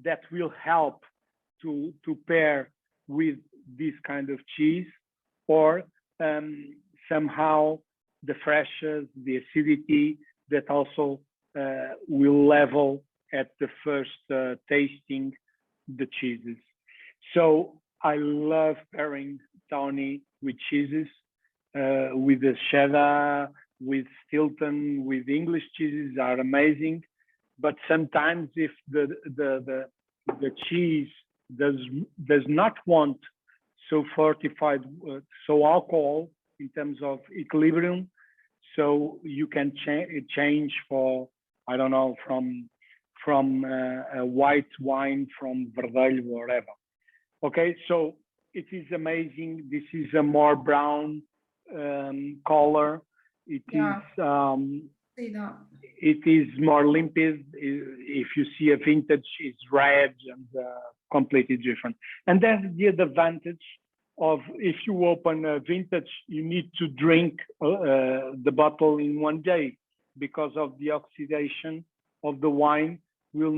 that will help to pair with this kind of cheese, or somehow the freshness, the acidity that also will level at the first tasting the cheeses. So I love pairing Tawny with cheeses, with the cheddar, with Stilton, with English cheeses are amazing. But sometimes if the cheese does not want so fortified, so alcohol in terms of equilibrium, so you can change for, I don't know, from a white wine from Verdelho or whatever. Okay, so it is amazing. This is a more brown color. It Yeah. is See that. it is more limpid. If you see a vintage, it's red and completely different. And that's the advantage of, if you open a vintage, you need to drink the bottle in one day, because of the oxidation of the wine will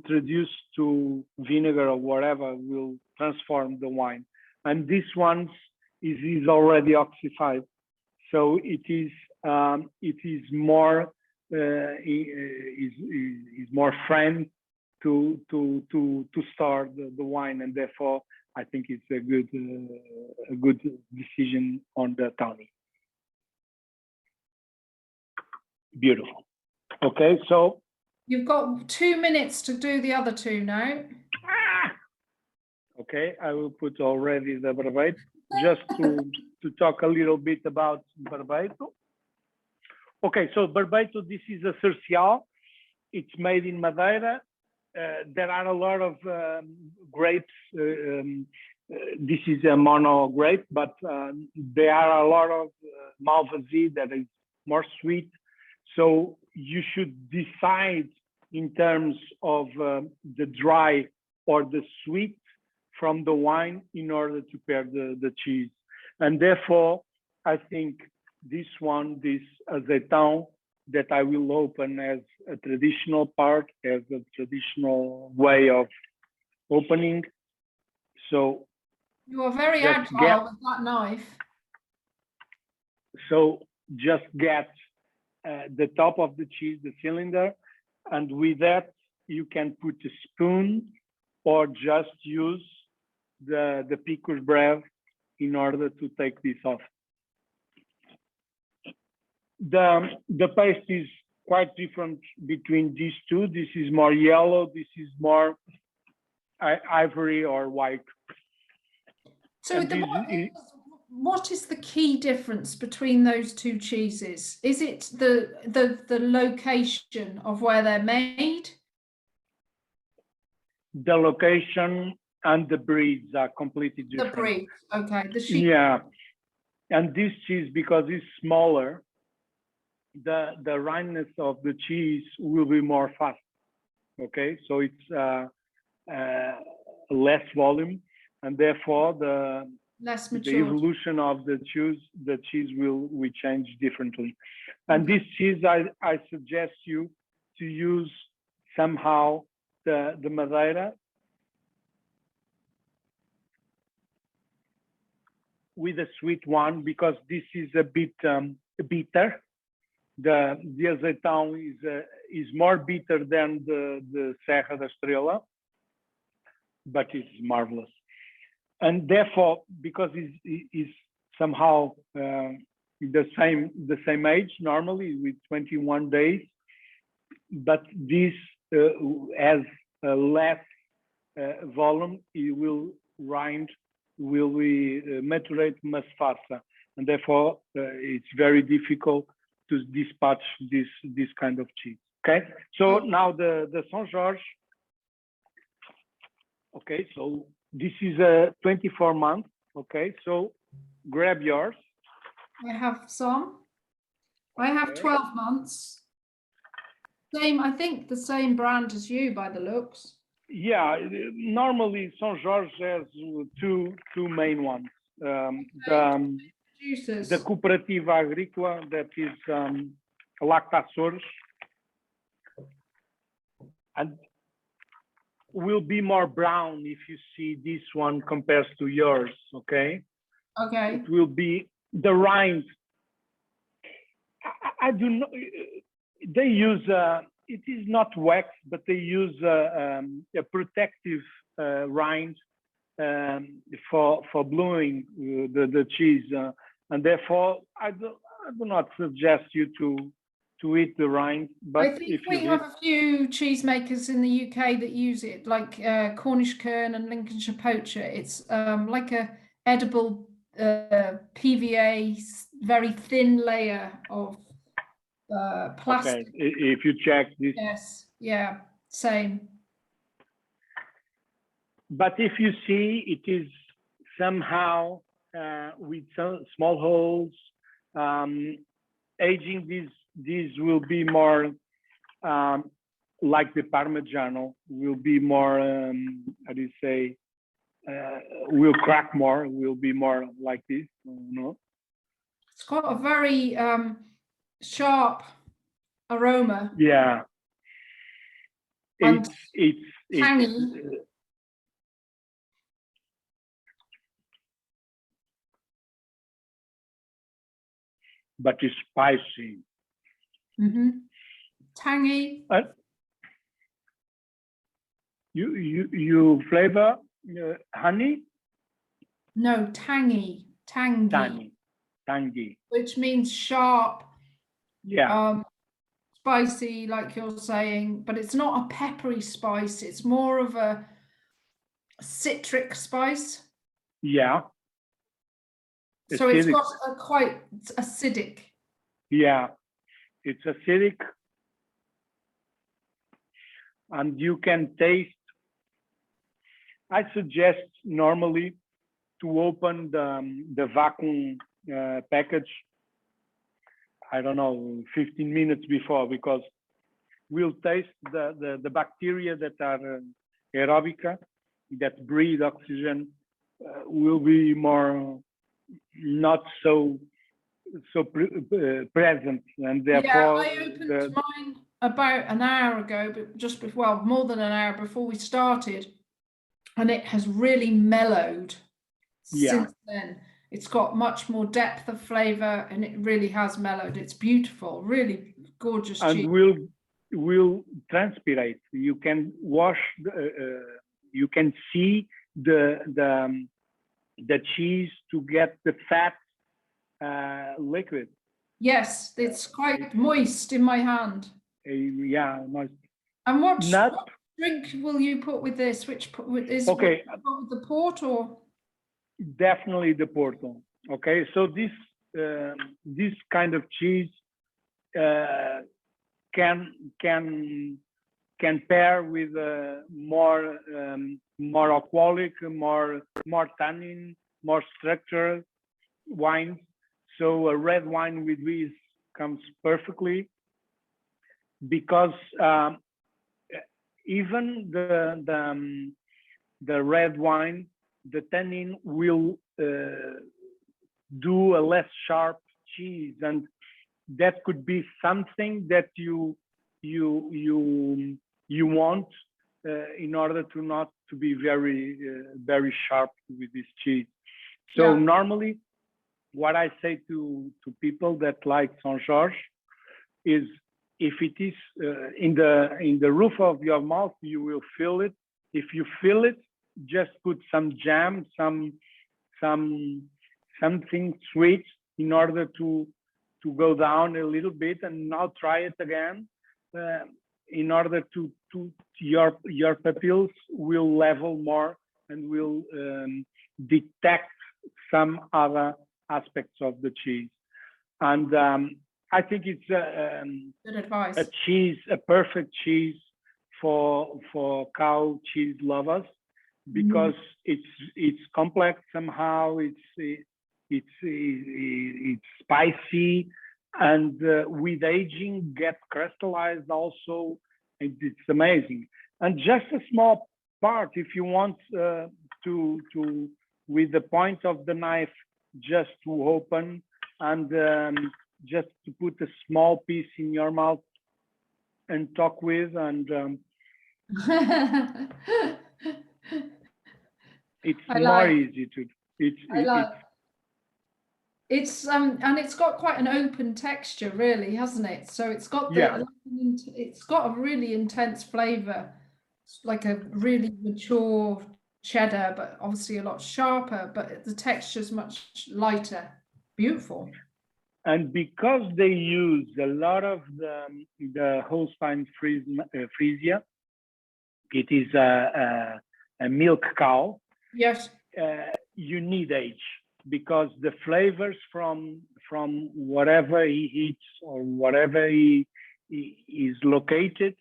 reduce to vinegar or whatever, will transform the wine. And this one is already oxidified, so it is more friendly to store the wine, and therefore I think it's a good decision on the Tawny. Beautiful. Okay, so You've got 2 minutes to do the other two now. Okay, I will put already the Barbeito, just to talk a little bit about Barbeito. Okay, so Barbeito, this is a Cercial. It's made in Madeira. There are a lot of grapes. This is a mono grape, but there are a lot of Malvasia that is more sweet. So you should decide in terms of the dry or the sweet from the wine in order to pair the cheese. And therefore, I think this Azeitao that I will open as a traditional part, as a traditional way of opening. So you are very agile with that knife. So just get the top of the cheese, the cylinder, and with that you can put a spoon or just use the pickle bread in order to take this off. The paste is quite different between these two. This is more yellow, this is more ivory or white. So what is the key difference between those two cheeses? Is it the location of where they're made? The location and the breeds are completely different. The breed, okay. The sheep. Yeah, and this cheese, because it's smaller, the rightness of the cheese will be more fast. Okay, so it's less volume, and therefore the evolution of the cheese will change differently. And this cheese, I suggest you to use somehow the Madeira with a sweet one, because this is a bit bitter. The Azeitao is more bitter than the Serra da Estrela, but it's marvelous. And therefore, because it's somehow the same age normally with 21 days, but this has a less volume, it will maturate much faster, and therefore it's very difficult to dispatch this kind of cheese. Okay, so now the São Jorge. Okay, so this is a 24 month. Okay, so grab yours. I have some. I have 12 months. Same, I think the same brand as you by the looks. Yeah, normally São Jorge has two main ones. The Cooperativa Agrícola, that is Lactaçores, and will be more brown if you see this one compares to yours. Okay. Okay. It will be the rind. I do not. They use it is not wax, but they use a protective rind for blowing the cheese, and therefore I do not suggest you to eat the rind. But I think we have a few cheesemakers in the UK that use it, like Cornish Kern and Lincolnshire Poacher. It's like a edible PVA, very thin layer of plastic. Okay, if you check this. Yes, yeah, same. But if you see, it is somehow with some small holes. Aging these will be more like the Parmigiano, will be more, how do you say, will crack more, will be more like this, no? It's got a very sharp aroma. Yeah. And It's tangy. But it's spicy. Mm-hmm. Tangy. You flavor honey? No, tangy. Tangy. Which means sharp. Yeah. Spicy, like you're saying, but it's not a peppery spice. It's more of a citric spice. Yeah. So acidic. It's got a quite acidic. Yeah, it's acidic. And you can taste, I suggest normally to open the vacuum package, I don't know, 15 minutes before, because we'll taste the bacteria that are aerobica, that breathe oxygen, will be more not so present, and therefore I opened mine about an hour ago, but just before, well, more than an hour before we started, and it has really mellowed since then. It's got much more depth of flavor, and it really has mellowed. It's beautiful, really gorgeous cheese. And will transpirate. You can wash. You can see the cheese to get the fat liquid. Yes, it's quite moist in my hand. Yeah, moist. And what drink will you put with this? With the Port or? Definitely the Porto. Okay, so this kind of cheese can pair with more alcoholic, more tannin, more structured wines. So a red wine with this comes perfectly, because even the red wine, the tannin will do a less sharp cheese, and that could be something that you want in order to not to be very sharp with this cheese. So normally, what I say to people that like São Jorge is, if it is in the roof of your mouth, you will feel it. If you feel it, just put some jam, something sweet in order to go down a little bit, and now try it again, in order to your pupils will level more and will detect some other aspects of the cheese. And I think it's good advice. a perfect cheese for cow cheese lovers, because it's complex somehow. It's spicy, and with aging get crystallized also, and it's amazing. And just a small part, if you want to with the point of the knife just to open, and just to put a small piece in your mouth and talk with, and it's more easy to. And it's got quite an open texture, really, hasn't it? So it's got it's got a really intense flavor. It's like a really mature cheddar, but obviously a lot sharper, but the texture's much lighter. Beautiful. And because they use a lot of the Holstein Frisia, it is a milk cow. Yes. You need age, because the flavors from whatever he eats or whatever he is located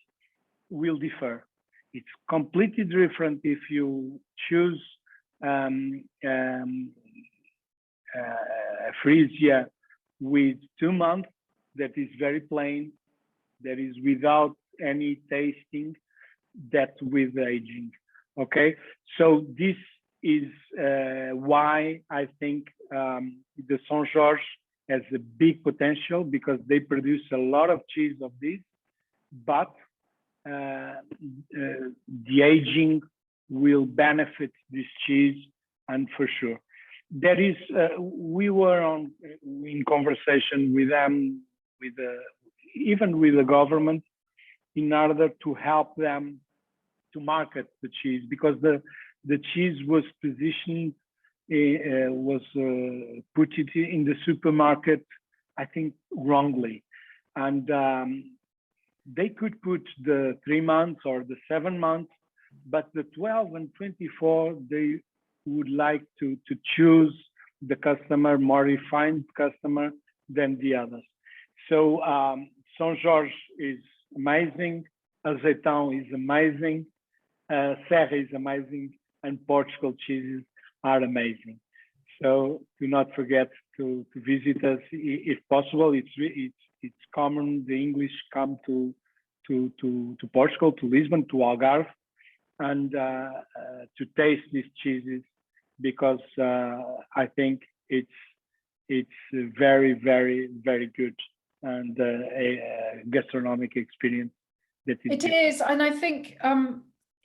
will differ. It's completely different if you choose freesia with 2 months, that is very plain, that is without any tasting, that with aging. Okay, so this is why I think the São Jorge has a big potential, because they produce a lot of cheese of this, but the aging will benefit this cheese, and for sure. There is, we were in conversation with them, even with the government, in order to help them to market the cheese, because the cheese was positioned, put it in the supermarket, I think wrongly, and they could put the 3 months or the 7 months, but the 12 and 24, they would like to choose the customer, more refined customer than the others. So São Jorge is amazing, Azeitao is amazing, Serra is amazing, and Portugal cheeses are amazing. So do not forget to visit us if possible. It's common, the English come to Portugal, to Lisbon, to Algarve, and to taste these cheeses, because I think it's very, very, very good, and a gastronomic experience. That it is, and I think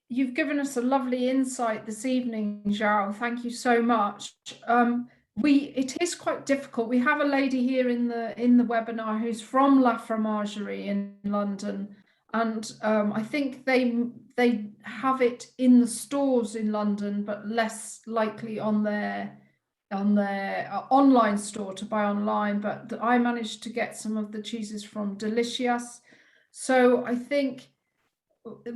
you've given us a lovely insight this evening, Joao. Thank you so much. It is quite difficult. We have a lady here in the webinar who's from La Fromagerie in London, and I think they have it in the stores in London, but less likely on their online store to buy online. But I managed to get some of the cheeses from Delicious. So I think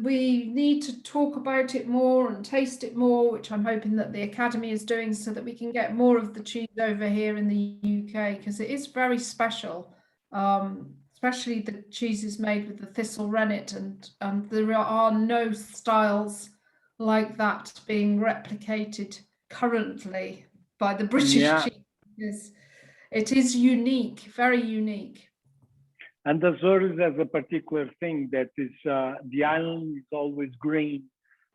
we need to talk about it more and taste it more, which I'm hoping that the Academy is doing, so that we can get more of the cheese over here in the UK, because it is very special, especially the cheeses made with the thistle rennet, and there are no styles like that being replicated currently by the British cheese. It is unique, very unique. And the Azores has a particular thing, that is the island is always green,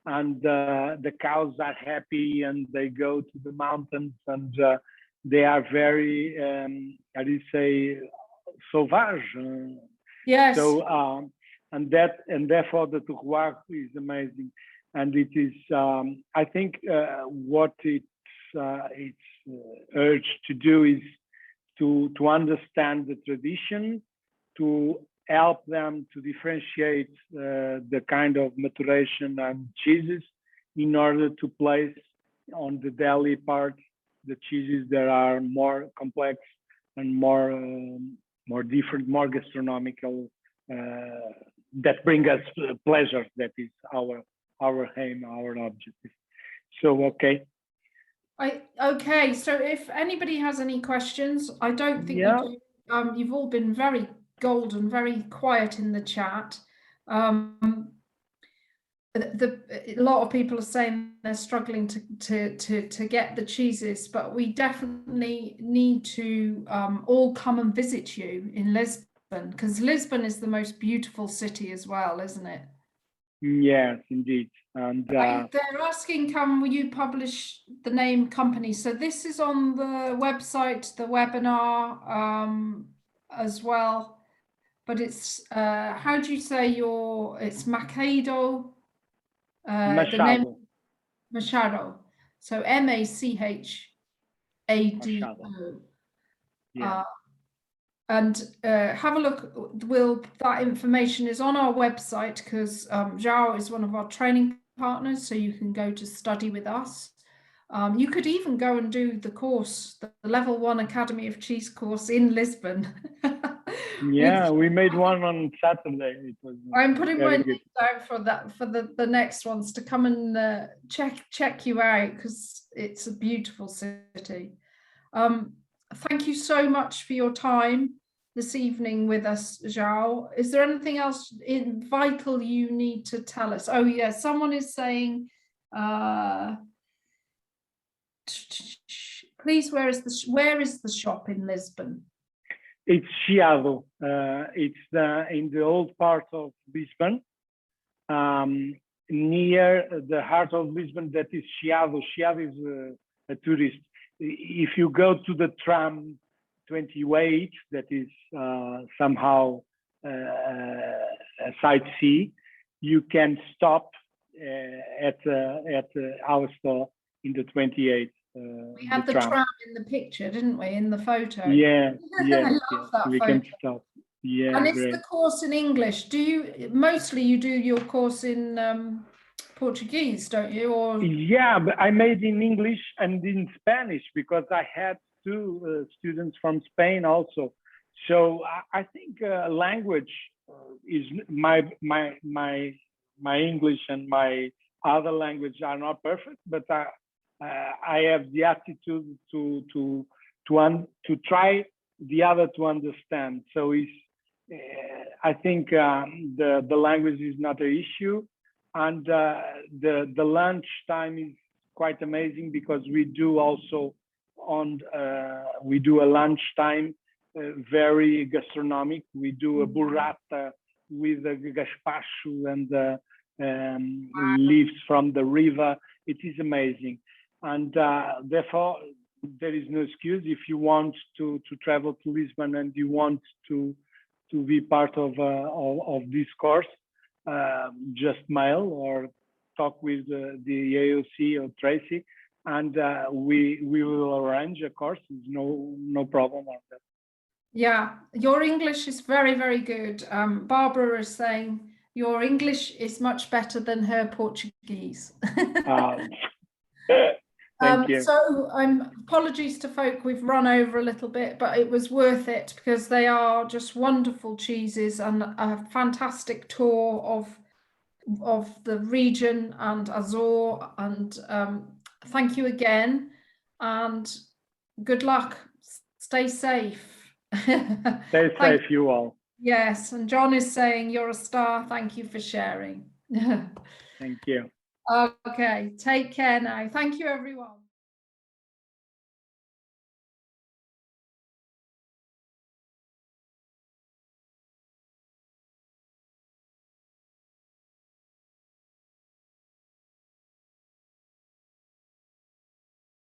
and the cows are happy, and they go to the mountains, and they are very, how do you say, sauvage. Yes. So and therefore the terroir is amazing, and it is. I think what it's urged to do is to understand the tradition, to help them to differentiate the kind of maturation and cheeses, in order to place on the deli part the cheeses that are more complex and more different, more gastronomical, that bring us pleasure. That is our aim, our objective. So okay. Okay, so if anybody has any questions, I don't think we do. You've all been very golden, very quiet in the chat. A lot of people are saying they're struggling to get the cheeses, but we definitely need to all come and visit you in Lisbon, because Lisbon is the most beautiful city as well, isn't it? Yes, indeed. And they're asking, will you publish the name company? So this is on the website, the webinar as well. But it's how do you say it's Machado? Machado. The name Machado. So Machado. Yeah. And have a look. That information is on our website, because Joao is one of our training partners, so you can go to study with us. You could even go and do the course, the Level 1 Academy of Cheese course in Lisbon. Yeah, we made one on Saturday. It was I'm putting my name down for that, for the next ones to come and check you out, because it's a beautiful city. Thank you so much for your time this evening with us, Joao. Is there anything else vital you need to tell us? Oh yeah, someone is saying Please, where is the shop in Lisbon? It's Chiado. It's in the old part of Lisbon, near the heart of Lisbon. That is Chiado. Chiado is a tourist. If you go to the tram 28, that is somehow a sightsee, you can stop at our store in the 28. We had the tram in the picture, didn't we? In the photo. Yeah, yeah. I love that we photo. Can stop. Yeah, and it's great. the course in English. Do you mostly do your course in Portuguese, don't you? Or yeah, but I made in English and in Spanish because I had two students from Spain also. So I think language is my English and my other language are not perfect, but I have the attitude to try the other to understand. So I think the language is not an issue, and the lunch time is quite amazing because we do also we do a lunch time very gastronomic. We do a burrata with a gazpacho and leaves from the river. It is amazing. And therefore, there is no excuse. If you want to travel to Lisbon and you want to be part of this course, just mail or talk with the AOC or Tracy, and we will arrange a course. There's no problem on that. Yeah, your English is very, very good. Barbara is saying your English is much better than her Portuguese. Thank you. So apologies to folk, we've run over a little bit, but it was worth it because they are just wonderful cheeses and a fantastic tour of the region and Azor. And thank you again and good luck. Stay safe. Stay safe, you all. Yes, and John is saying you're a star. Thank you for sharing. Thank you. Okay, take care now. Thank you, everyone.